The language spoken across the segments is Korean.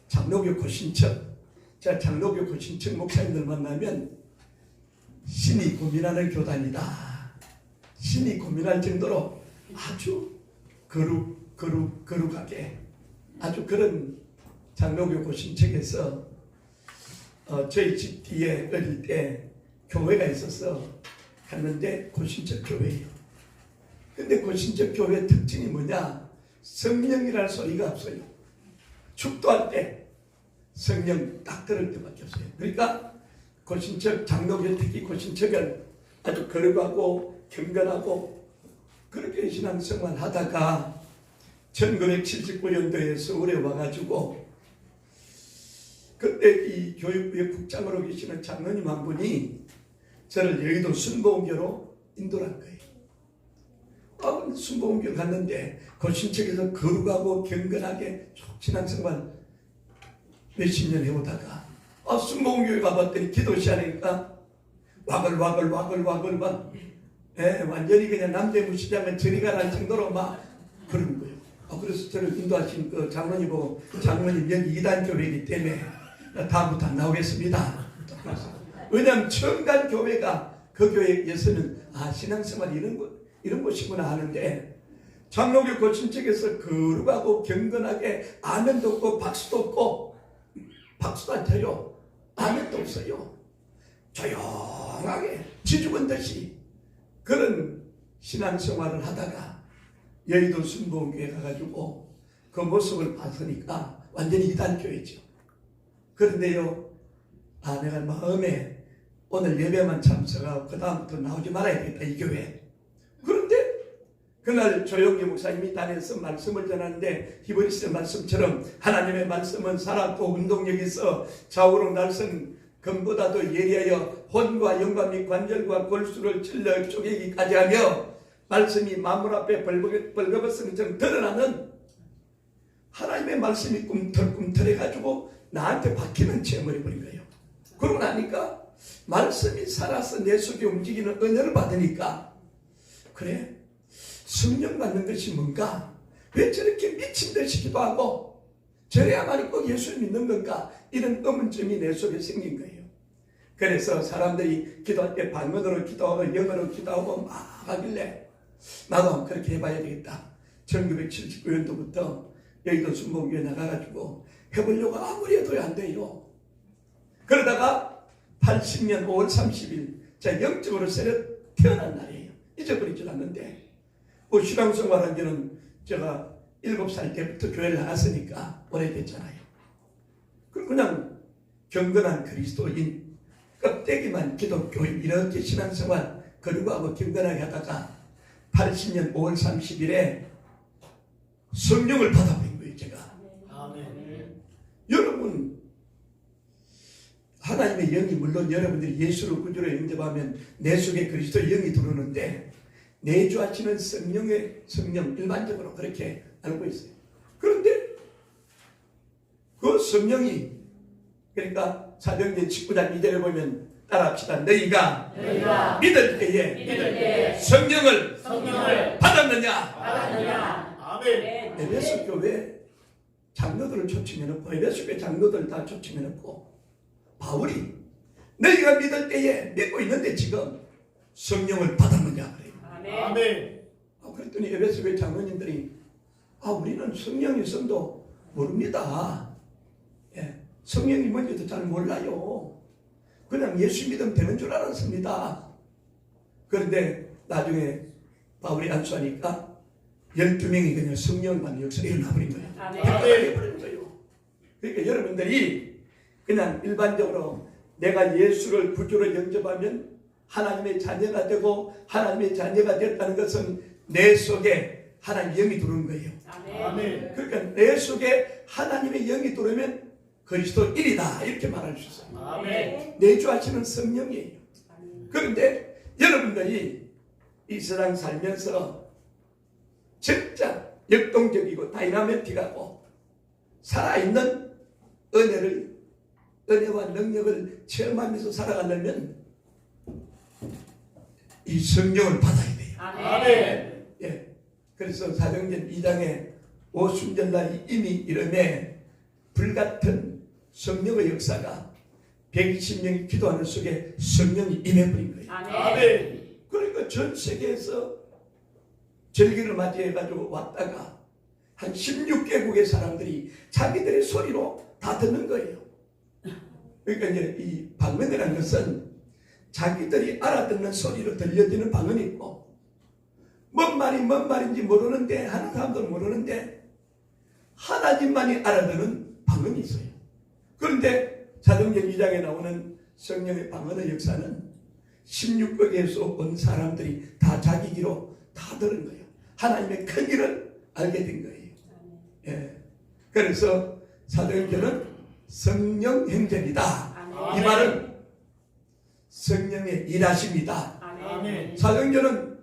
장로교 고신척, 제가 장로교 고신척 목사님들 만나면 신이 고민하는 교단이다. 신이 고민할 정도로 아주 거룩하게 아주 그런 장로교 고신척에서 저희 집 뒤에 어릴 때 교회가 있어서 갔는데 고신척 교회예요. 근데 고신척 교회 특징이 뭐냐? 성령이라는 소리가 없어요. 축도할 때 성령 딱 들을 때밖에 없어요. 그러니까 고신척 장로교 특히 고신척은 아주 거룩하고 경건하고 그렇게 신앙생활 하다가 1979년도에 서울에 와가지고 그때 이 교육부의 국장으로 계시는 장로님 한 분이 저를 여의도 순복음교로 인도를 한 거예요. 순복음교를 갔는데 고신척에서 거룩하고 경건하게 신앙생활 몇십 년 해오다가 순복음교회 가봤더니 기도 시간이니까 와글와글 막 완전히 그냥 남대문시장은 저리 가라는 정도로 막 그런 거예요. 그래서 저를 인도하신 그 장로님 보고 장로님 여기 2단 교회이기 때문에 다음부터 안 나오겠습니다. 왜냐하면 처음 간 교회가 그 교회에서는 신앙생활 이런 곳이구나 하는데 장로교 고신척에서 거룩하고 경건하게 아멘도 없고 박수도 없고 박수도 안 쳐요. 아멘도 없어요. 조용하게 지죽은 듯이 그런 신앙생활을 하다가 여의도 순복음교회 가가지고 그 모습을 봤으니까 완전히 이단교회죠. 그런데요, 내가 마음에 오늘 예배만 참석하고 그 다음부터 나오지 말아야겠다 이 교회. 그런데 그날 조용기 목사님이 단에서 말씀을 전하는데 히브리서 말씀처럼 하나님의 말씀은 살았고 운동력이 있어 좌우로 날선 금보다도 예리하여 혼과 영과 및 관절과 골수를 찔러 쪼개기까지 하며 말씀이 만물 앞에 벌거벗은 드러나는 하나님의 말씀이 꿈틀꿈틀해가지고 나한테 박히는 체험을 해버린 거예요. 그러고 나니까 말씀이 살아서 내 속에 움직이는 은혜를 받으니까 그래 성령 받는 것이 뭔가 왜 저렇게 미친 듯이 기도하고 저래야만 꼭 예수를 믿는 건가 이런 의문점이 내 속에 생긴 거예요. 그래서 사람들이 기도할 때 방언으로 기도하고 영어로 기도하고 막 하길래 나도 한번 그렇게 해봐야 되겠다. 1979년도부터 여의도 순복음교회 나가가지고 해보려고 아무리 해도 안 돼요. 그러다가 80년 5월 30일 제가 영적으로 새로 태어난 날이에요. 잊어버리질 않는데 신앙생활한 지는 제가 7살 때부터 교회를 나갔으니까 오래됐잖아요. 그냥 경건한 그리스도인 껍데기만 기독교인 이렇게 신앙생활 거룩하고 경건하게 하다가 80년 5월 30일에 성령을 받아버린 거예요. 제가. 아멘. 여러분 하나님의 영이 물론 여러분들이 예수를 구주로 영접하면 내 속에 그리스도의 영이 들어오는데 내주하시는 성령의 성령 일반적으로 그렇게 알고 있어요. 그런데 그 성령이 그러니까 사도행전 19장 2절에 보면 따라합시다. 너희가 믿을 때에 성령을 받았느냐? 아멘. 에베소 교회 장로들을 초청해놓고 에베소 교회 장로들 다 초청해놓고 바울이 너희가 믿을 때에 믿고 있는데 지금 성령을 받았느냐 그래요. 아멘. 그랬더니 에베소 교회 장로님들이 우리는 성령의 성도 모릅니다. 성령이 뭔지도 잘 몰라요. 그냥 예수 믿으면 되는 줄 알았습니다. 그런데 나중에 바울이 안수하니까 12명이 그냥 성령 받는 역사가 일어나버린 거예요. 해버린 거예요. 그러니까 여러분들이 그냥 일반적으로 내가 예수를 구주로 영접하면 하나님의 자녀가 되고 하나님의 자녀가 됐다는 것은 내 속에 하나님의 영이 들어오는 거예요. 아멘. 그러니까 내 속에 하나님의 영이 들어오면 그리스도 1이다 이렇게 말할 수 있어요. 아멘. 내주하시는 성령이에요. 아멘. 그런데 여러분들이 이 세상 살면서 진짜 역동적이고 다이나미틱하고 살아있는 은혜와 능력을 체험하면서 살아가려면 이 성령을 받아야 돼요. 아멘. 예. 그래서 사도행전 2장에 오순절날 이미 이름에 불같은 성령의 역사가 120명이 기도하는 속에 성령이 임해버린 거예요. 아멘. 그러니까 전 세계에서 절기를 맞이해가지고 왔다가 한 16개국의 사람들이 자기들의 소리로 다 듣는 거예요. 그러니까 이제 이 방언이라는 것은 자기들이 알아듣는 소리로 들려지는 방언이 있고, 뭔 말인지 모르는데, 하는 사람들은 모르는데 하나님만이 알아듣는 방언이 있어요. 그런데 사도행전 2장에 나오는 성령의 방언의 역사는 16국에서 온 사람들이 다 자기 귀로 다 들은 거예요. 하나님의 큰 일을 알게 된 거예요. 예. 그래서 사도행전은 성령 행전이다. 이 말은 성령의 일하십니다. 아멘. 사도행전은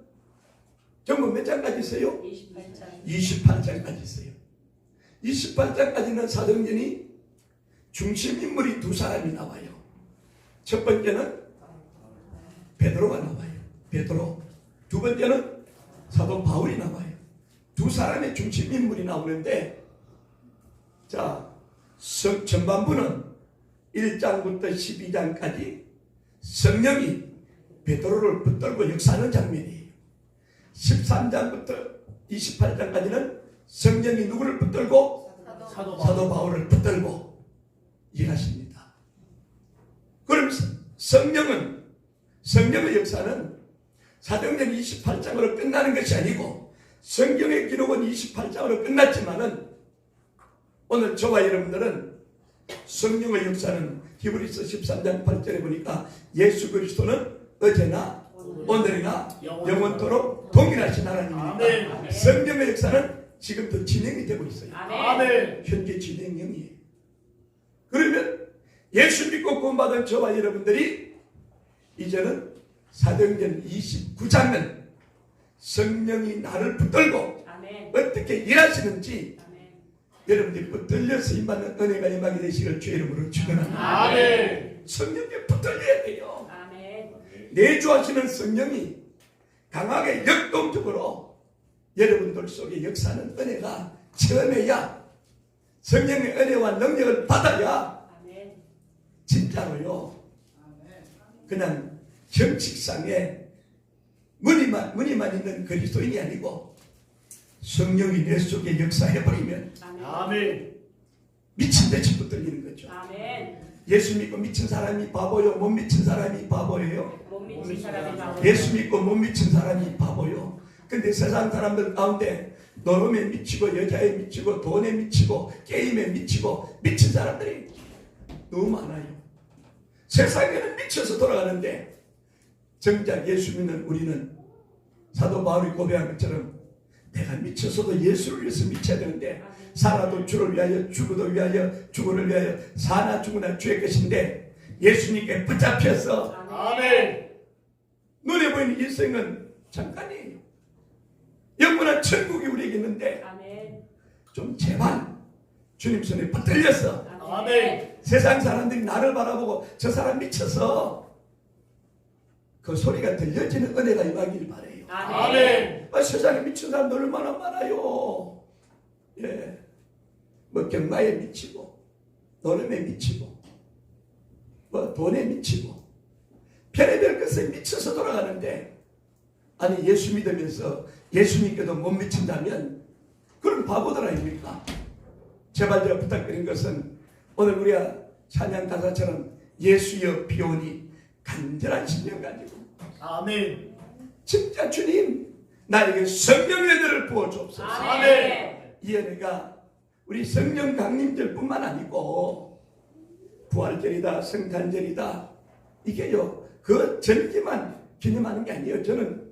전부 몇 장까지 있어요? 28장. 28장까지 있어요. 28장까지는 사도행전이 중심 인물이 두 사람이 나와요. 첫 번째는 베드로가 나와요. 베드로. 두 번째는 사도 바울이 나와요. 두 사람의 중심 인물이 나오는데, 자, 전반부는 1장부터 12장까지 성령이 베드로를 붙들고 역사하는 장면이에요. 13장부터 28장까지는 성령이 누구를 붙들고? 사도 바울을 붙들고 일하십니다. 그럼 성령의 역사는 사도행전 28장으로 끝나는 것이 아니고, 성경의 기록은 28장으로 끝났지만은 오늘 저와 여러분들은 성령의 역사는 히브리서 13장 8절에 보니까 예수 그리스도는 어제나 오늘이나 영원토록 동일하신 하나님입니다. 성령의 역사는 지금도 진행이 되고 있어요. 아멘. 현재 진행형이에요. 그러면 예수 믿고 구원받은 저와 여러분들이 이제는 사도행전 29장은 성령이 나를 붙들고 어떻게 일하시는지 여러분들이 붙들려 쓰임받는 은혜가 임하게 되시길 주의 이름으로 축원합니다. 아멘. 성령에 붙들려야 돼요. 아멘. 내주하시는 성령이 강하게 역동적으로 여러분들 속에 역사하는 은혜가 체험해야, 성령의 은혜와 능력을 받아야 진짜로요, 그냥 형식상에 무늬만 있는 그리스도인이 아니고 성령이 내 속에 역사해버리면 아멘. 미친 듯이 붙들리는 거죠. 아멘. 예수 믿고 미친 사람이 바보요, 못 미친 사람이 바보예요. 못 믿는 사람이 바보. 예수 믿고 못 미친 사람이 바보요. 근데 세상 사람들 가운데 노름에 미치고 여자에 미치고 돈에 미치고 게임에 미치고 미친 사람들이 너무 많아요. 세상에는 미쳐서 돌아가는데 정작 예수 믿는 우리는 사도 바울이 고백한 것처럼 내가 미쳐서도 예수를 위해서 미쳐야 되는데, 살아도 주를 위하여 죽어도 위하여 주를 위하여 사나 죽으나 주의 것인데 예수님께 붙잡혀서 아멘. 눈에 보이는 일생은 잠깐이에요. 영원한 천국이 우리에게 있는데 아멘. 좀 제발 주님 손에 붙들려서 아멘. 세상 사람들이 나를 바라보고 저 사람 미쳐서 그 소리가 들려지는 은혜가 임하길 바래요. 아멘. 세상에 미친 사람들 얼마나 많아요. 예, 뭐 경마에 미치고 노름에 미치고 뭐 돈에 미치고 별의별 것에 미쳐서 돌아가는데, 아니 예수 믿으면서 예수님께도 못 미친다면 그럼 바보들 아닙니까? 제발 제가 부탁드린 것은 오늘 우리가 찬양 가사처럼 예수여 비오니 간절한 심령 가지고, 아멘. 진짜 주님 나에게 성령의 은혜를 부어주옵소서. 아멘. 이 은혜가 우리 성령 강림절 뿐만 아니고 부활절이다 성탄절이다 이게요 그 절기만 기념하는 게 아니에요. 저는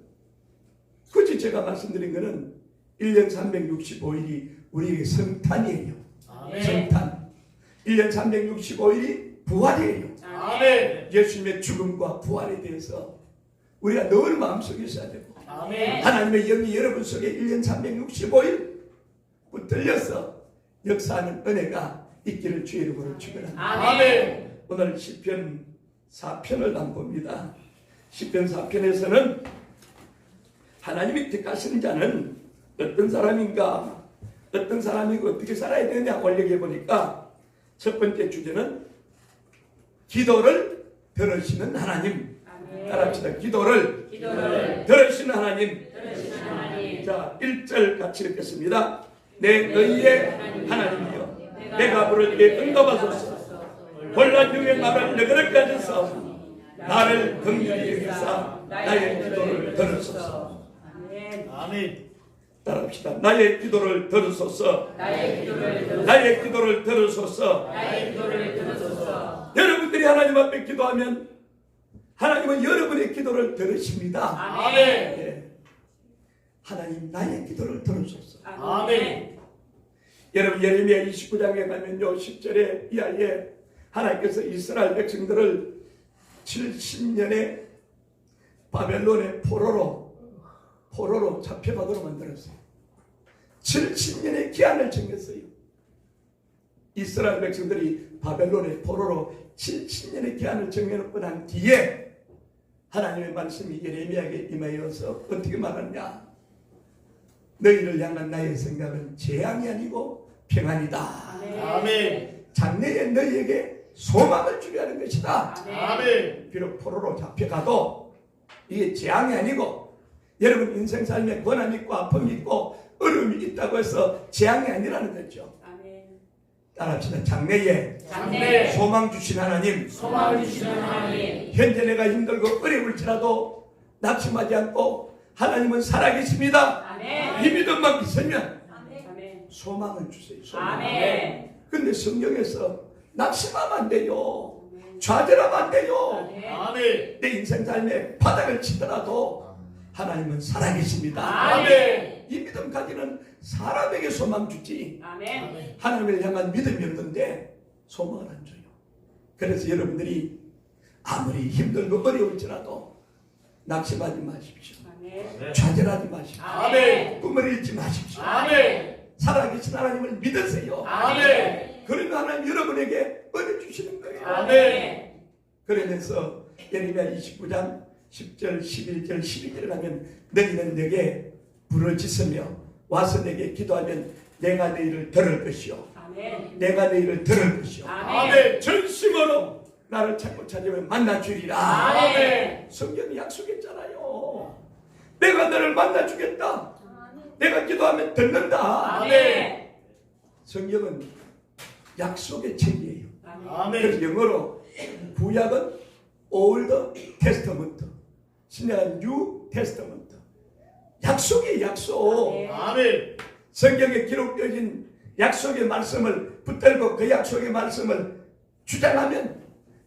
굳이 제가 말씀드린 거는 1년 365일이 우리에게 성탄이에요. 아멘. 성탄. 1년 365일이 부활이에요. 아멘. 예수님의 죽음과 부활에 대해서 우리가 늘 마음속에 있어야 되고, 아멘. 하나님의 영이 여러분 속에 1년 365일 붙들려서 역사하는 은혜가 있기를 주의 이름으로 축원합니다. 아멘. 오늘 시편 4편을 한번 봅니다. 시편 4편에서는 하나님이 택하시는 자는 어떤 사람인가, 어떤 사람이고 어떻게 살아야 되느냐 올려게 보니까 첫 번째 주제는 기도를 들으시는 하나님. 따라합시다. 기도를 들으시는 하나님. 자, 1절 같이 읽겠습니다. 내 너희의 하나님이여, 내가 부를 때 응답하소서. 혼란 중에 나를 너그럽게 하셔서 나를 긍휼히 여기사 나의 기도를 들으소서. 아멘. 따라합시다. 나의 기도를 들으소서. 나의 기도를 들으소서. 여러분들이 하나님 앞에 기도하면 하나님은 여러분의 기도를 들으십니다. 아멘. 예. 하나님 나의 기도를 들으소서. 아멘. 여러분 예레미야 29장에 가면요 10절에 이하에 하나님께서 이스라엘 백성들을 70년의 바벨론의 포로로 잡혀가도록 만들었어요. 70년의 기한을 정했어요. 이스라엘 백성들이 바벨론의 포로로 70년의 기한을 정해놓고 난 뒤에 하나님의 말씀이 예레미야에게 임하여서 어떻게 말하느냐. 너희를 향한 나의 생각은 재앙이 아니고 평안이다. 아멘. 장래에 너희에게 소망을 주려 하는 것이다. 아멘. 비록 포로로 잡혀가도 이게 재앙이 아니고, 여러분 인생 삶에 고난이 있고 아픔이 있고 어려움이 있다고 해서 재앙이 아니라는 거죠. 따라합시다. 장래에 소망 주신 하나님. 현재 내가 힘들고 어려울지라도 낙심하지 않고 하나님은 살아계십니다. 이 믿음만 있으면 소망을 주세요. 소망. 근데 성경에서 낙심하면 안 돼요. 좌절하면 안 돼요. 아멘. 내 인생 삶에 바닥을 치더라도 하나님은 살아계십니다. 아멘. 이 믿음 가지는 사람에게 소망 주지 아멘. 하나님을 향한 믿음이 없는데 소망을 안 줘요. 그래서 여러분들이 아무리 힘들고 어려울지라도 낙심하지 마십시오. 좌절하지 마십시오. 아멘. 꿈을 잃지 마십시오. 아멘. 살아계신 하나님을 믿으세요. 아멘. 그러면 하나님 여러분에게 은혜 주시는 거예요. 아멘. 그러면서 예레미야 29장 10절, 11절, 12절을 하면 너희는 내게 부르짖으며 와서 내게 기도하면 내가 너희를 들을 것이요. 내가 너희를 들을 것이요. 아멘. 전심으로 나를 찾고 찾으면 만나주리라. 아멘. 성경이 약속했잖아요. 내가 너를 만나주겠다. 내가 기도하면 듣는다. 아멘. 성경은 약속의 책이에요. 아멘. 그래서 영어로 구약은 Old Testament, 신약은 New Testament. 약속의 약속. 아멘. 성경에 기록되어진 약속의 말씀을 붙들고 그 약속의 말씀을 주장하면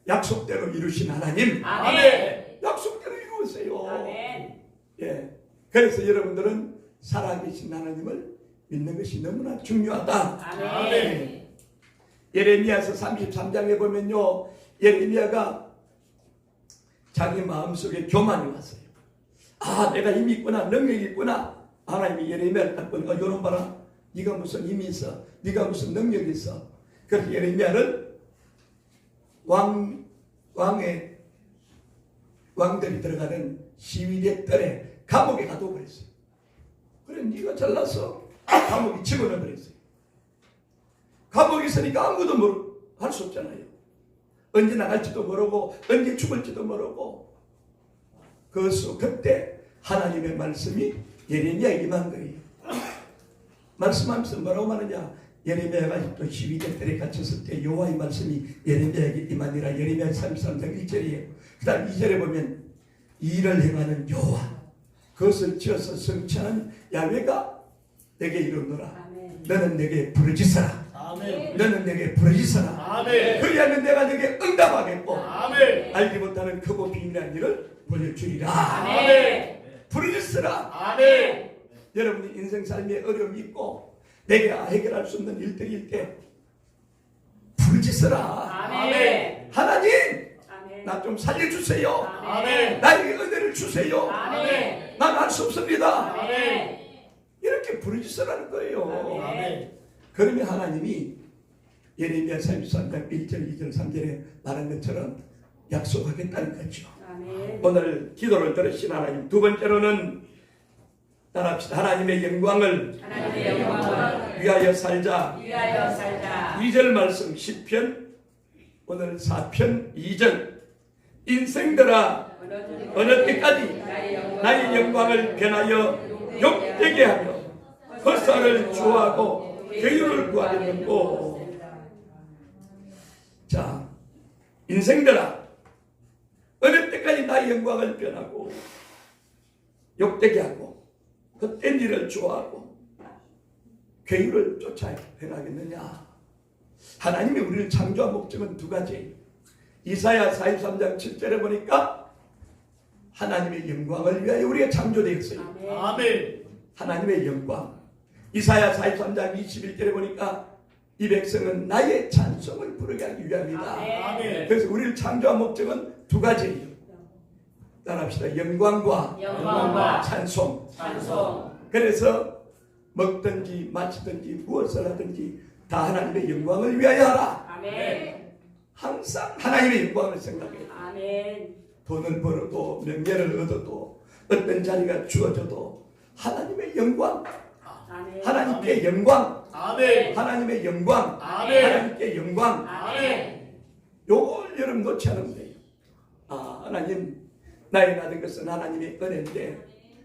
약속대로 이루신 하나님. 아멘. 약속대로 이루으세요. 예. 그래서 여러분들은 살아계신 하나님을 믿는 것이 너무나 중요하다. 아멘. 예레미야서 33장에 보면요, 예레미야가 자기 마음속에 교만이 왔어요. 아, 내가 힘이 있구나, 능력이 있구나. 하나님이 예레미야를 딱 보니까 요놈 봐라, 네가 무슨 힘이 있어, 네가 무슨 능력이 있어. 그래서 예레미야를 왕들이 들어가는 시위대 뜰에 감옥에 가둬버렸어요. 그래, 네가 잘났어. 감옥에 집어넣어버렸어요. 감옥에 있으니까 아무도 할 수 없잖아요. 언제 나갈지도 모르고 언제 죽을지도 모르고. 그때 하나님의 말씀이 예레미야에게 임한 거예요. 말씀하면서 뭐라고 말하냐. 예레미야가 또 시위대 뜰에 갇혔을 때 여호와의 말씀이 예레미야에게 임하니라. 예레미야 33장 1절이에요. 그 다음 2절에 보면 일을 행하는 여호와, 그것을 지어서 성취하는 야훼가 내게 이르노라. 너는 내게 부르짖어라. 아멘. 너는 내게 부르짖어라. 아멘. 그리하면 내가 내게 응답하겠고 아멘. 알지 못하는 크고 비밀한 일을 보여주리라. 아멘. 부르짖어라. 아멘. 여러분이 인생 삶에 어려움이 있고 내게 해결할 수 없는 일들일 때 부르짖어라. 아멘. 하나님, 나 좀 살려주세요. 아멘. 나에게 은혜를 주세요. 아멘. 난 할 수 없습니다. 아멘. 이렇게 부르짖으라는 거예요. 아멘. 그러면 하나님이 예레미야 33장 1절, 2절, 3절에 말한 것처럼 약속하겠다는 거죠. 오늘 기도를 들으신 하나님, 두 번째로는 따라합시다. 하나님의 영광을 위하여 살자. 2절 말씀 시편 오늘 4편 2절 인생들아 어느 때까지 나의 영광을 변하여 욕되게 하며 헛살을 좋아하고 괴유를 구하겠는고. 자, 인생들아 어느 때까지 나의 영광을 변하고 욕되게 하고 헛된 일을 좋아하고 괴유를 쫓아 행하겠느냐. 하나님이 우리를 창조한 목적은 두 가지. 이사야 43장 7절에 보니까 하나님의 영광을 위하여 우리가 창조되었어요. 아멘. 하나님의 영광. 이사야 43장 21절에 보니까 이 백성은 나의 찬송을 부르게 하기 위함이다. 아멘. 그래서 우리를 창조한 목적은 두 가지예요. 따라합시다. 영광과 찬송. 그래서 먹든지 마시든지 무엇을 하든지 다 하나님의 영광을 위하여 하라. 아멘. 항상 하나님의 영광을 생각해요. 아멘. 돈을 벌어도 명예를 얻어도 어떤 자리가 주어져도 하나님의 영광, 아멘. 하나님께 영광, 아멘. 하나님의 영광, 아멘. 하나님께 영광. 아멘. 요걸 여러분 놓지 않으면 돼요. 아, 하나님 나의 받은 것은 하나님의 은혜인데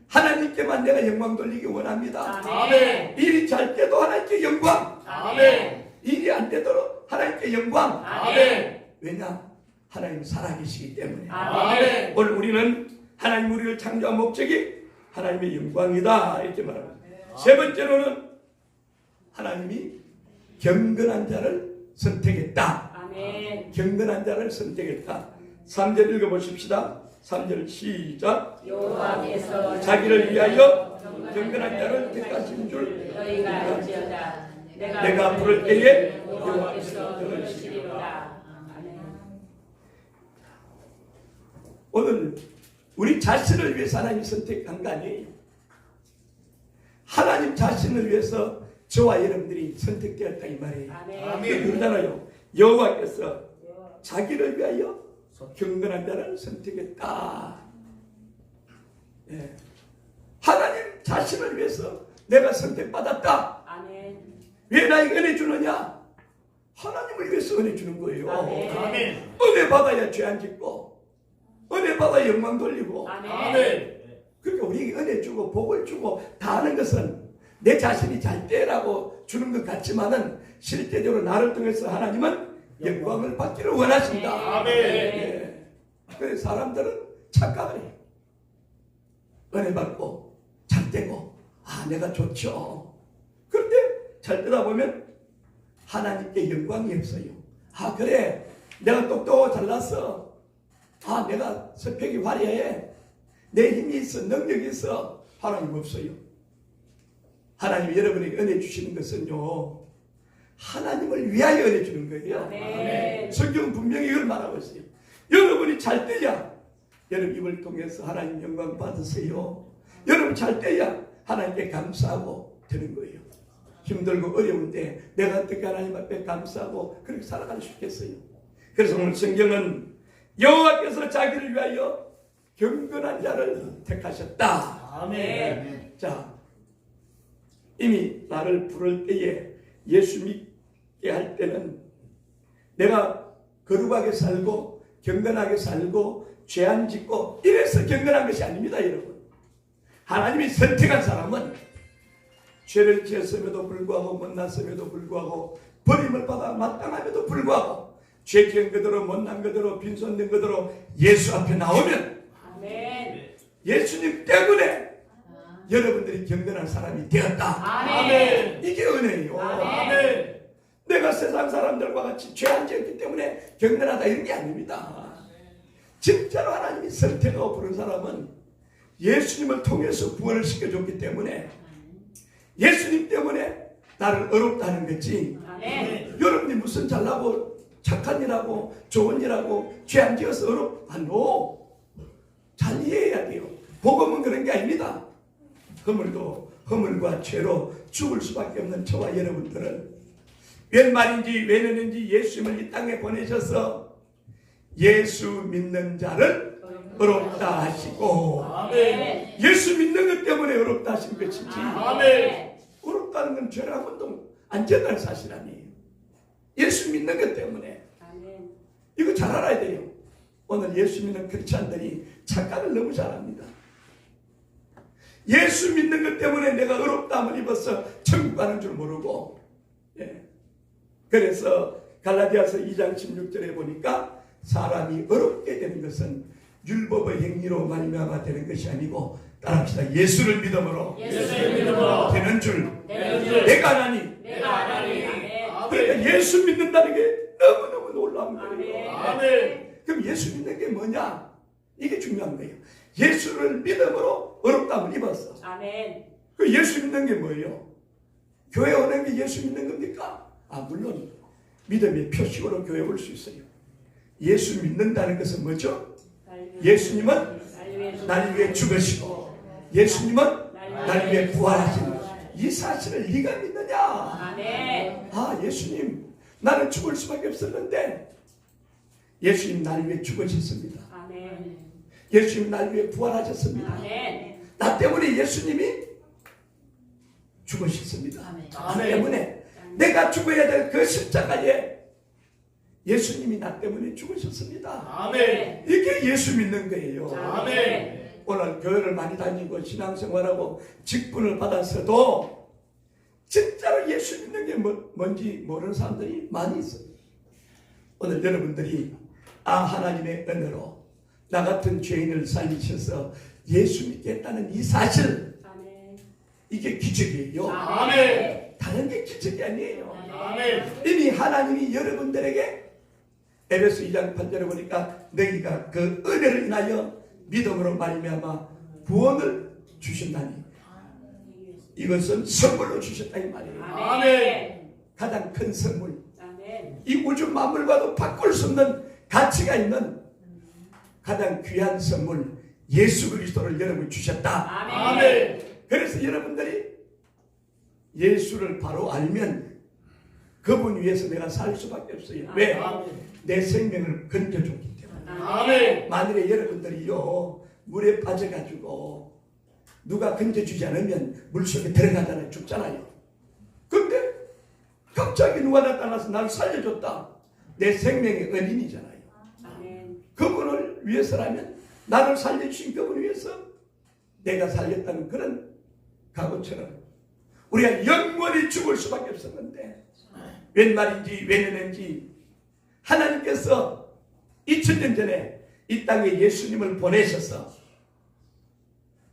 하나님께만 내가 영광 돌리기 원합니다. 아멘. 일이 잘 때도 하나님께 영광. 아멘. 일이 안 되도록 하나님께 영광. 아멘. 왜냐? 하나님 살아계시기 때문에. 아멘. 오늘 우리는 하나님 우리를 창조한 목적이 하나님의 영광이다 이렇게 말합니다. 세 번째로는 하나님이 경건한 자를 선택했다. 아멘. 경건한 자를 선택했다. 3절 읽어보십시다. 3절 시작. 여호와께서 자기를 위하여 경건한 자를 택하신 줄 너희가 알지어다. 내가 부를 때에 여호와께서 들으시리로다. 아멘. 오늘 우리 자신을 위해서 하나님 선택한 거 아니에요. 하나님 자신을 위해서 저와 여러분들이 선택되었다 이 말이에요. 아멘. 그러잖아요. 여호와께서 자기를 위하여 경건한 자를 선택했다. 예. 하나님 자신을 위해서 내가 선택받았다. 아멘. 왜 나에게 은혜 주느냐? 하나님을 위해서 은혜 주는 거예요. 아멘. 은혜 받아야 죄 안 짓고 은혜 받아야 영광 돌리고. 아멘. 그러니까 우리에게 은혜 주고 복을 주고 다 하는 것은 내 자신이 잘 되라고 주는 것 같지만은 실제적으로 나를 통해서 하나님은 영광을 받기를 원하신다. 아멘. 예. 그래서 사람들은 착각을 해요. 은혜 받고 잘 되고 아 내가 좋죠. 그런데 잘 되다 보면 하나님께 영광이 없어요. 아 그래 내가 똑똑하고 잘났어. 아 내가 스펙이 화려해. 내 힘이 있어 능력이 있어. 하나님 없어요. 하나님이 여러분에게 은혜 주시는 것은요 하나님을 위하여 은혜 주는 거예요. 아멘. 성경은 분명히 이걸 말하고 있어요. 여러분이 잘 때야 여러분 입을 통해서 하나님 영광 받으세요. 여러분 잘 때야 하나님께 감사하고 되는 거예요. 힘들고 어려운데 내가 어떻게 하나님 앞에 감사하고 그렇게 살아갈 수 있겠어요. 그래서 오늘 성경은 여호와께서 자기를 위하여 경건한 자를 택하셨다. 아멘. 자, 이미 나를 부를 때에 예수 믿게 할 때는 내가 거룩하게 살고 경건하게 살고 죄 안 짓고 이래서 경건한 것이 아닙니다, 여러분. 하나님이 선택한 사람은 죄를 지었음에도 불구하고 못났음에도 불구하고 버림을 받아 마땅함에도 불구하고 죄 지은 그대로 못난 그대로 빈손된 그대로 예수 앞에 나오면 아멘. 예수님 때문에 여러분들이 경건한 사람이 되었다. 아멘. 이게 은혜예요. 아멘. 내가 세상 사람들과 같이 죄 안 지었기 때문에 경건하다 이런 게 아닙니다. 진짜로 하나님이 선택하고 부른 사람은 예수님을 통해서 구원을 시켜줬기 때문에 예수님 때문에 나를 어렵다는 거지. 아멘. 여러분이 무슨 잘나고 착한 일하고 좋은 일하고 죄 안 지어서 노. 잘 이해해야 돼요. 복음은 그런 게 아닙니다. 허물과 죄로 죽을 수밖에 없는 저와 여러분들은 웬 말인지 웬 은인지 예수님을 이 땅에 보내셔서 예수 믿는 자를 어렵다 하시고 아멘. 예수 믿는 것 때문에 어렵다 하신 것이지 아멘. 어렵다는 건 죄를 한 번도 안 지었다는 사실 아니에요. 예수 믿는 것 때문에. 아멘. 이거 잘 알아야 돼요. 오늘 예수 믿는 크리스찬들이 착각을 너무 잘합니다. 예수 믿는 것 때문에 내가 어렵다함을 입어서 천국 가는 줄 모르고, 예. 그래서 갈라디아서 2장 16절에 보니까 사람이 어렵게 되는 것은 율법의 행위로 말미암아 되는 것이 아니고, 따라합시다. 예수를 믿음으로 예수를 믿음으로 되는 줄 되는 줄 내가 아나니. 내가 알아니. 아멘. 그러니까 예수 믿는다는 게 너무너무 놀라운 거예요. 아멘. 그럼 예수 믿는 게 뭐냐? 이게 중요한 거예요. 예수를 믿음으로 어렵다함을 입었어. 아멘. 그 예수 믿는 게 뭐예요? 교회 오는 게 예수 믿는 겁니까? 물론 믿음의 표식으로 교회 올 수 있어요. 예수 믿는다는 것은 뭐죠? 예수님은 날 위해 죽으시고 예수님은 날 위해 부활하시는 이 사실을 네가 믿느냐? 아멘. 예수님, 나는 죽을 수밖에 없었는데 예수님 날 위해 죽으셨습니다. 아멘. 예수님 날 위해 부활하셨습니다. 아멘. 나 때문에 예수님이 죽으셨습니다. 아멘. 나 때문에 내가 죽어야 될 그 십자가에 예수님이 나 때문에 죽으셨습니다. 아멘. 이게 예수 믿는 거예요. 아멘. 오늘 교회를 많이 다니고 신앙생활하고 직분을 받았어도 진짜로 예수 믿는 게 뭔지 모르는 사람들이 많이 있어요. 오늘 여러분들이 하나님의 은혜로 나 같은 죄인을 살리셔서 예수 믿게 했다는 이 사실, 아멘. 이게 기적이에요. 아멘. 다른 게 기적이 아니에요. 아멘. 이미 하나님이 여러분들에게 에베소 2장 8절에 보니까 너희가 그 은혜를 인하여 믿음으로 말미암아 구원을 주신다니 이것은 선물로 주셨다 이 말이에요. 아멘. 가장 큰 선물, 아멘. 이 우주 만물과도 바꿀 수 없는 가치가 있는 가장 귀한 선물 예수 그리스도를 여러분 주셨다. 아멘. 그래서 여러분들이 예수를 바로 알면 그분 위해서 내가 살 수밖에 없어요. 왜? 내 생명을 건져줬기 때문에. 아멘. 만일에 여러분들이요 물에 빠져가지고 누가 건져주지 않으면 물속에 들어가잖아요. 죽잖아요. 근데 갑자기 누가 나타나서 나를 살려줬다. 내 생명의 은인이잖아요. 아멘. 그분을 위해서라면 나를 살려주신 그분을 위해서 내가 살렸다는 그런 각오처럼 우리가 영원히 죽을 수밖에 없었는데 웬 말인지 웬 은혜인지 하나님께서 2000년 전에 이 땅에 예수님을 보내셔서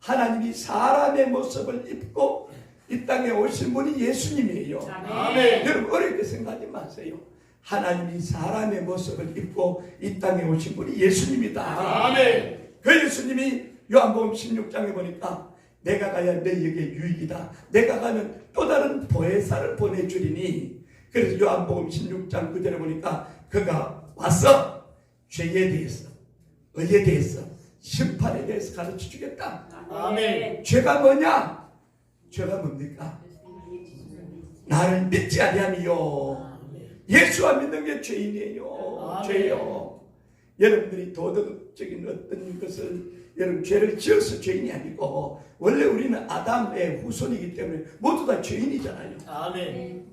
하나님이 사람의 모습을 입고 이 땅에 오신 분이 예수님이에요. 아멘. 여러분 어렵게 생각하지 마세요. 하나님이 사람의 모습을 입고 이 땅에 오신 분이 예수님이다. 아멘. 그 예수님이 요한복음 16장에 보니까 내가 가야 너희에게 유익이다. 내가 가면 또 다른 보혜사를 보내주리니. 그래서 요한복음 16장 9절에 보니까 그가 와서 죄에 대해서 의에 대해서 심판에 대해서 가르쳐 주겠다. 아멘. 죄가 뭐냐? 죄가 뭡니까? 나를 믿지 아니함이요. 예수와 믿는 게 죄인이에요. 아멘. 죄요. 여러분들이 도덕적인 어떤 것을 여러분 죄를 지어서 죄인이 아니고 원래 우리는 아담의 후손이기 때문에 모두 다 죄인이잖아요. 아멘.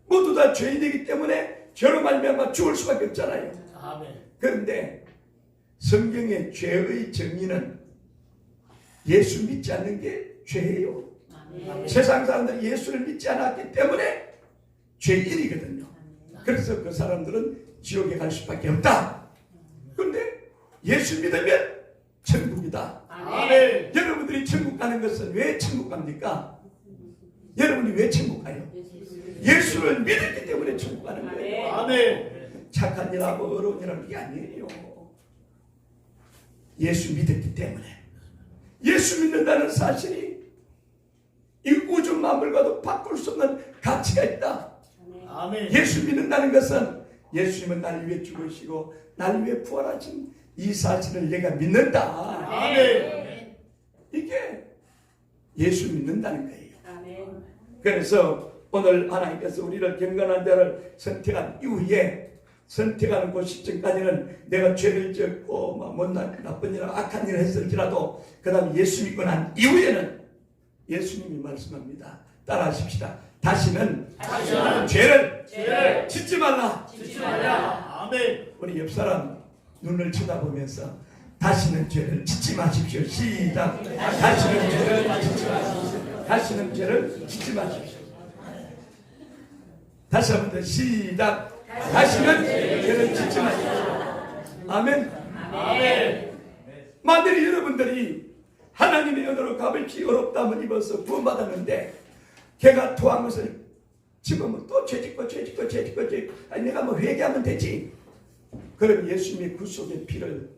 모두 다 죄인이기 때문에 죄로 말미암아 죽을 수밖에 없잖아요. 아멘. 그런데 성경의 죄의 정의는 예수 믿지 않는 게 죄예요. 아멘. 세상 사람들이 예수를 믿지 않았기 때문에 죄인이거든요. 그래서 그 사람들은 지옥에 갈 수밖에 없다. 그런데 예수 믿으면 천국이다. 아멘. 여러분들이 천국 가는 것은 왜 천국 갑니까? 여러분이 왜 천국 가요? 예수를 믿었기 때문에 천국 가는 거예요. 아멘. 착한 일하고 어려운 일하는 게 아니에요. 예수 믿었기 때문에. 예수 믿는다는 사실이 이 우주 만물과도 바꿀 수 없는 가치가 있다. 아멘. 예수 믿는다는 것은 예수님은 날 위해 죽으시고 날 위해 부활하신 이 사실을 내가 믿는다. 아멘. 이게 예수 믿는다는 거예요. 아멘. 그래서 오늘 하나님께서 우리를 경건한 자를 선택한 이후에 선택하는 그 시점까지는 내가 죄를 지었고 못난 나쁜 일 악한 일을 했을지라도 그 다음에 예수 믿고 난 이후에는 예수님이 말씀합니다. 따라하십시다. 다시는 다시는 죄를 죄를 짓지 말라. 짓지 말라. 아멘. 우리 옆 사람 눈을 쳐다보면서 다시는 죄를 짓지 마십시오. 시작. 다시는 죄를 짓지 마십시오. 다시는 죄를 짓지 마십시오. 다시 한 번 더 시작. 다시는 죄를 짓지 마십시오. 아멘. 아멘. 만일 여러분들이 하나님의 은혜로 값없이 어렵다함을 입어서 구원받았는데 걔가 토한 것을 집으면 또 죄짓고 아니 내가 뭐 회개하면 되지. 그럼 예수님의 구속의 피를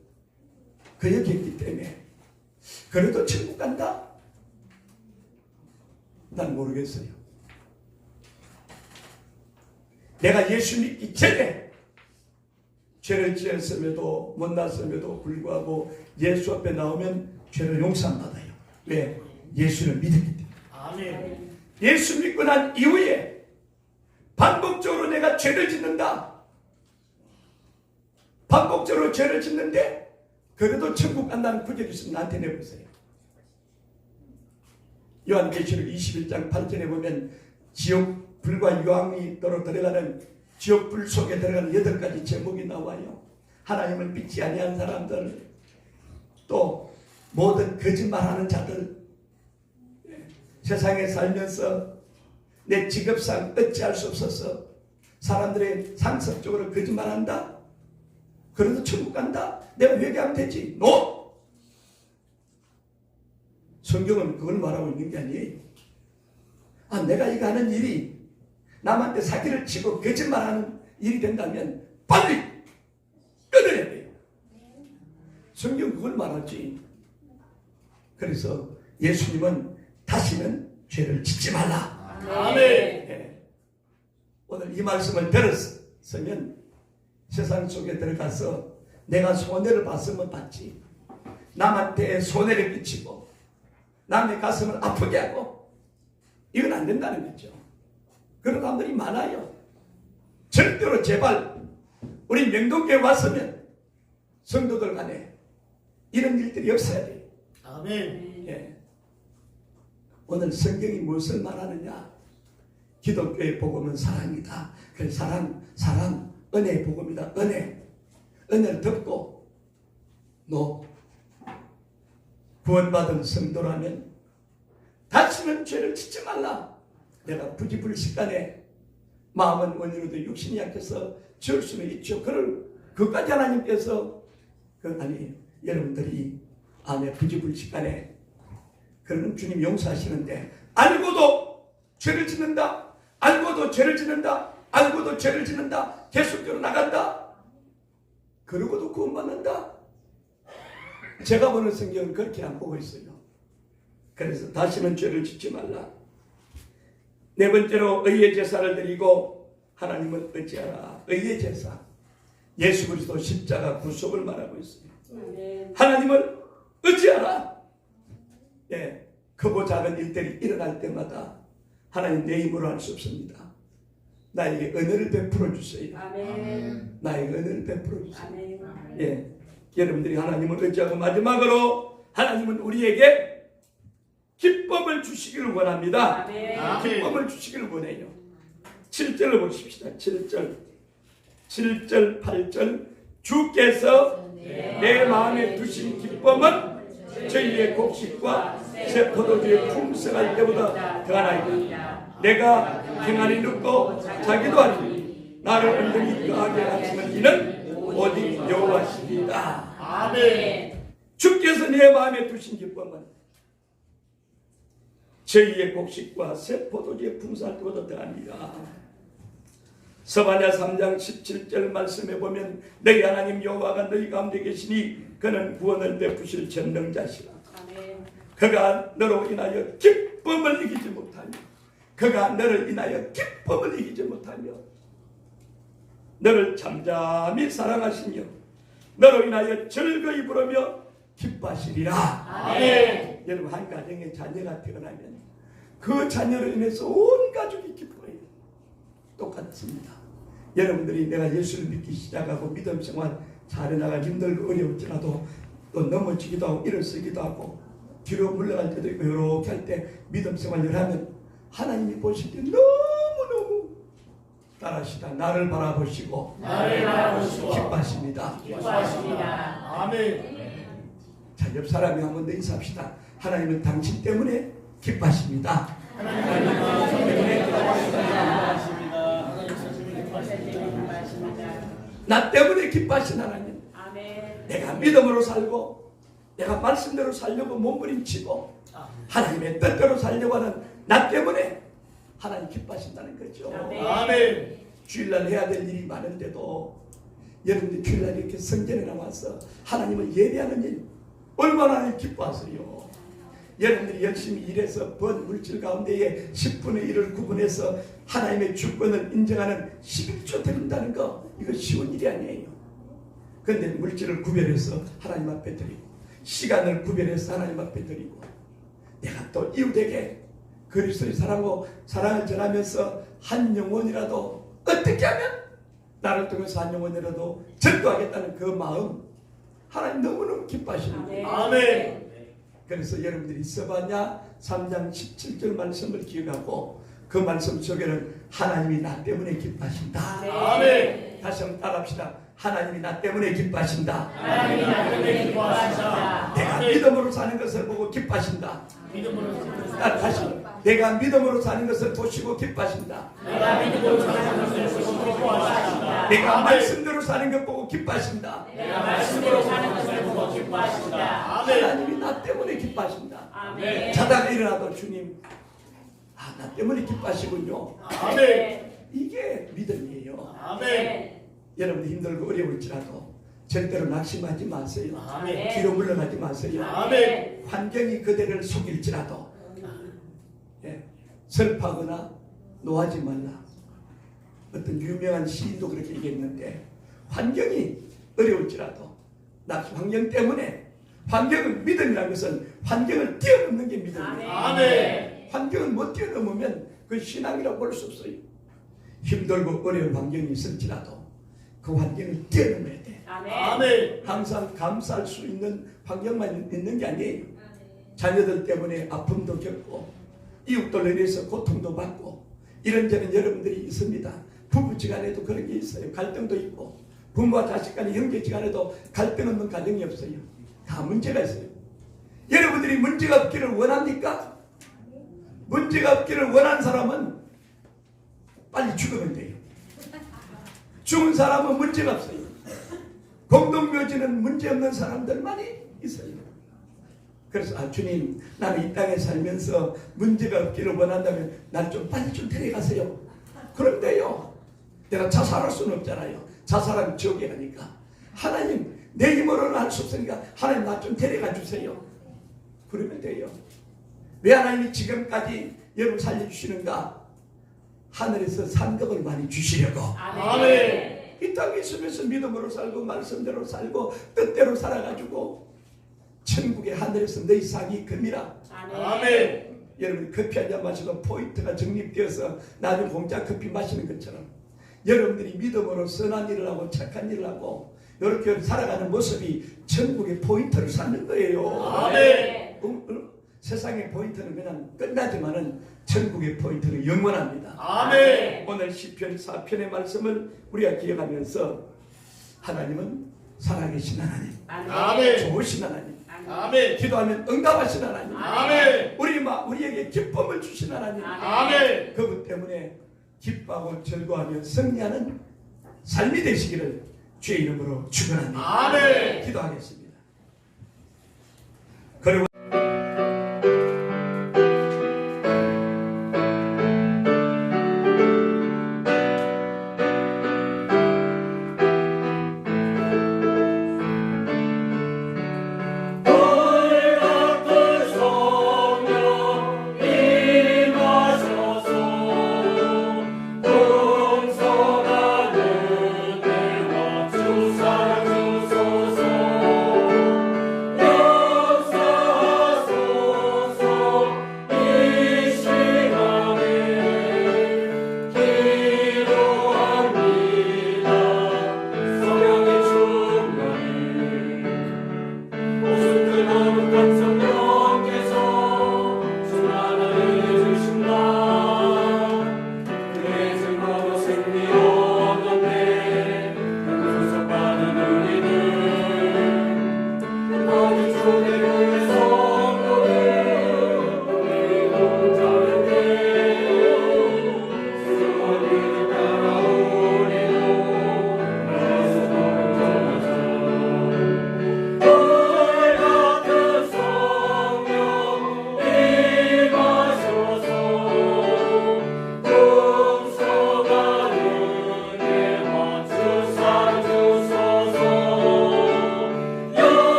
그 여기 있기 때문에 그래도 천국 간다? 난 모르겠어요. 내가 예수 믿기 전에 죄를 지었음에도 못났음에도 불구하고 예수 앞에 나오면 죄를 용서받아요. 왜? 예수를 믿었기 때문에. 아멘. 예수 믿고 난 이후에 반복적으로 내가 죄를 짓는다. 반복적으로 죄를 짓는데 그래도 천국 간다는 구절이 있으면 나한테 내보세요. 요한계시록 21장 8절에 보면 지옥 불과 유황이도록 들어가는 지옥 불 속에 들어가는 8가지 제목이 나와요. 하나님을 믿지 아니한 사람들, 또 모든 거짓말하는 자들, 세상에 살면서 내 직업상 어찌할 수 없어서 사람들의 상습적으로 거짓말한다. 그래도 천국 간다. 내가 회개하면 되지. 노! 성경은 그걸 말하고 있는 게 아니에요. 아, 내가 이거 하는 일이 남한테 사기를 치고 거짓말하는 일이 된다면 빨리 끊어야 돼요. 성경 그걸 말하지. 그래서 예수님은 다시는 죄를 짓지 말라. 아멘. 네. 오늘 이 말씀을 들었으면 세상 속에 들어가서 내가 손해를 봤으면 봤지. 남한테 손해를 끼치고 남의 가슴을 아프게 하고 이건 안 된다는 거죠. 그런 사람들이 많아요. 절대로 제발 우리 명동교회 왔으면 성도들 간에 이런 일들이 없어야 돼요. 아멘. 예. 오늘 성경이 무엇을 말하느냐? 기독교의 복음은 사랑이다. 그래서 사랑, 은혜의 복음이다. 은혜를 덮고 너 구원받은 성도라면 다시는 죄를 짓지 말라. 내가 부지불식간에 마음은 원인으로도 육신이 약해서 지을 수는 있죠. 그것까지 하나님께서 아니 여러분들이 안에 부지불식간에 그러면 주님 용서하시는데 알고도 죄를 짓는다. 알고도 죄를 짓는다. 알고도 죄를 짓는다. 계속적으로 나간다. 그러고도 구원받는다. 제가 보는 성경은 그렇게 안 보고 있어요. 그래서 다시는 죄를 짓지 말라. 네 번째로 의의 제사를 드리고 하나님은 어찌하라. 의의 제사. 예수 그리스도 십자가 구속을 말하고 있어요. 하나님을 어찌하라. 예, 크고 작은 일들이 일어날 때마다 하나님 내 힘으로 할 수 없습니다. 나에게 은혜를 베풀어 주세요. 아멘. 나에게 은혜를 베풀어 주세요. 아멘. 예, 여러분들이 하나님을 의지하고 마지막으로 하나님은 우리에게 기쁨을 주시기를 원합니다. 아멘. 아멘. 기쁨을 주시기를 원해요. 7절을 보십시다. 7절 8절 주께서 내 마음에 두신 기쁨은 저희의 곡식과 새 포도주의 풍성할 때보다 더하나이다. 내가 평안히 눕고 자기도 하리니 나를 온전히 거하게 하시는 이는 오직 여호와시니라. 아멘. 주께서 내 마음에 두신 기쁨은 저희의 곡식과 새 포도주의 풍성할 때보다 더하니라. 서바냐 3장 17절 말씀에 보면 너희 하나님 여호와가 너희 가운데 계시니 그는 구원을 베푸실 전능자시라. 아멘. 그가 너로 인하여 기쁨을 이기지 못하며 그가 너를 인하여 기쁨을 이기지 못하며 너를 잠잠히 사랑하시며 너로 인하여 즐거이 부르며 기뻐하시리라. 아멘. 여러분 한 가정에 자녀가 태어나면 그 자녀로 인해서 온 가족이 기뻐해요. 똑같습니다. 여러분들이 내가 예수를 믿기 시작하고 믿음 생활 잘해나가 힘들고 어려울지라도 또 넘어지기도 하고 일어서기도 하고 뒤로 물러갈 때도 있고 이렇게 할 때 믿음 생활을 하면 하나님이 보실 때 너무너무 따라하시다 나를 바라보시고 나를 바라보시고 기뻐하십니다. 기뻐하십니다. 아멘. 자, 옆 사람이 한 번 더 인사합시다. 하나님은 당신 때문에 기뻐하십니다. 나 때문에 기뻐하신 하나님. 아멘. 내가 믿음으로 살고 내가 말씀대로 살려고 몸부림치고 하나님의 뜻대로 살려고 하는 나 때문에 하나님 기뻐하신다는 거죠. 아멘. 아멘. 주일날 해야 될 일이 많은데도 여러분들 주일날 이렇게 성전에 나와서 하나님을 예배하는 일 얼마나 하나님 기뻐하세요. 여러분들이 열심히 일해서 번 물질 가운데에 10분의 1을 구분해서 하나님의 주권을 인정하는 11조 드린다는 거 이거 쉬운 일이 아니에요. 그런데 물질을 구별해서 하나님 앞에 드리고 시간을 구별해서 하나님 앞에 드리고 내가 또 이웃에게 그리스도의 사랑을 전하면서 한 영혼이라도 어떻게 하면 나를 통해서 한 영혼이라도 전도하겠다는 그 마음 하나님 너무너무 기뻐하시는 아멘. 그래서 여러분들이 서바냐 3장 17절 말씀을 기억하고 그 말씀 속에는 하나님이 나 때문에 기뻐하신다. 아멘. 다시 한번 따라합시다. 하나님이 나 때문에 기뻐하신다. 하나님이 나 때문에 기뻐하신다. 내가 믿음으로 사는 것을 보고 기뻐하신다. 믿음으로 다시 내가 믿음으로 사는 것을 보시고 기뻐하신다. 내가 믿음으로 사는 것을 보시고 기뻐하신다. 내가 말씀대로 사는 것 보고 기뻐하신다. 내가 말씀으로 사는 것을 보고 기뻐하신다. 아멘. 하나님이 나 때문에 기뻐하신다. 아멘. 자다가 일어나도 주님 나 때문에 기뻐하시군요. 아멘. 이게 믿음이에요. 아멘. 여러분들 힘들고 어려울지라도 절대로 낙심하지 마세요. 아멘. 뒤로 물러나지 마세요. 아멘. 환경이 그대를 속일지라도 슬퍼하거나 노하지 말라. 어떤 유명한 시인도 그렇게 얘기했는데 환경이 어려울지라도 환경 때문에 환경은 믿음이라는 것은 환경을 뛰어넘는 게 믿음이에요. 아멘. 환경을 못 뛰어넘으면 그 신앙이라고 볼 수 없어요. 힘들고 어려운 환경이 있을지라도 그 환경을 뛰어넘어야 돼. 아멘. 항상 감사할 수 있는 환경만 있는 게 아니에요. 자녀들 때문에 아픔도 겪고 이웃들로 인해서 고통도 받고 이런저런 여러분들이 있습니다. 부부지간에도 그런 게 있어요. 갈등도 있고 부모와 자식 간에 형제지간에도 갈등 없는 가정이 없어요. 다 문제가 있어요. 여러분들이 문제가 없기를 원합니까? 문제가 없기를 원하는 사람은 빨리 죽으면 돼요. 죽은 사람은 문제가 없어요. 공동묘지는 문제없는 사람들만이 있어요. 그래서 주님 나는 이 땅에 살면서 문제가 없기를 원한다면 날 좀 빨리 좀 데려가세요. 그런데요 내가 자살할 수는 없잖아요. 자살하면 지옥에 가니까 하나님 내 힘으로는 할 수 없으니까 하나님 나 좀 데려가 주세요. 그러면 돼요. 왜 하나님이 지금까지 여러분 살려주시는가? 하늘에서 상급을 많이 주시려고. 아멘. 이 땅에 있으면서 믿음으로 살고 말씀대로 살고 뜻대로 살아가지고 천국의 하늘에서 너희 상이 금이라. 아멘. 여러분이 커피 한잔 마시고 포인트가 적립되어서 나중에 공짜 커피 마시는 것처럼 여러분들이 믿음으로 선한 일을 하고 착한 일을 하고 이렇게 살아가는 모습이 천국의 포인트를 쌓는 거예요. 아멘. 세상의 포인트는 그냥 끝나지만은 천국의 포인트는 영원합니다. 아멘. 오늘 시편 4편의 말씀을 우리가 기억하면서 하나님은 살아계신 하나님, 아멘. 좋으신 하나님, 아멘. 기도하면 응답하신 하나님, 아멘. 우리에게 기쁨을 주신 하나님, 아멘. 그분 때문에 기뻐하고 즐거워하며 승리하는 삶이 되시기를 주의 이름으로 축원합니다. 아멘. 기도하겠습니다. 그리고 동서가 은혜와 주사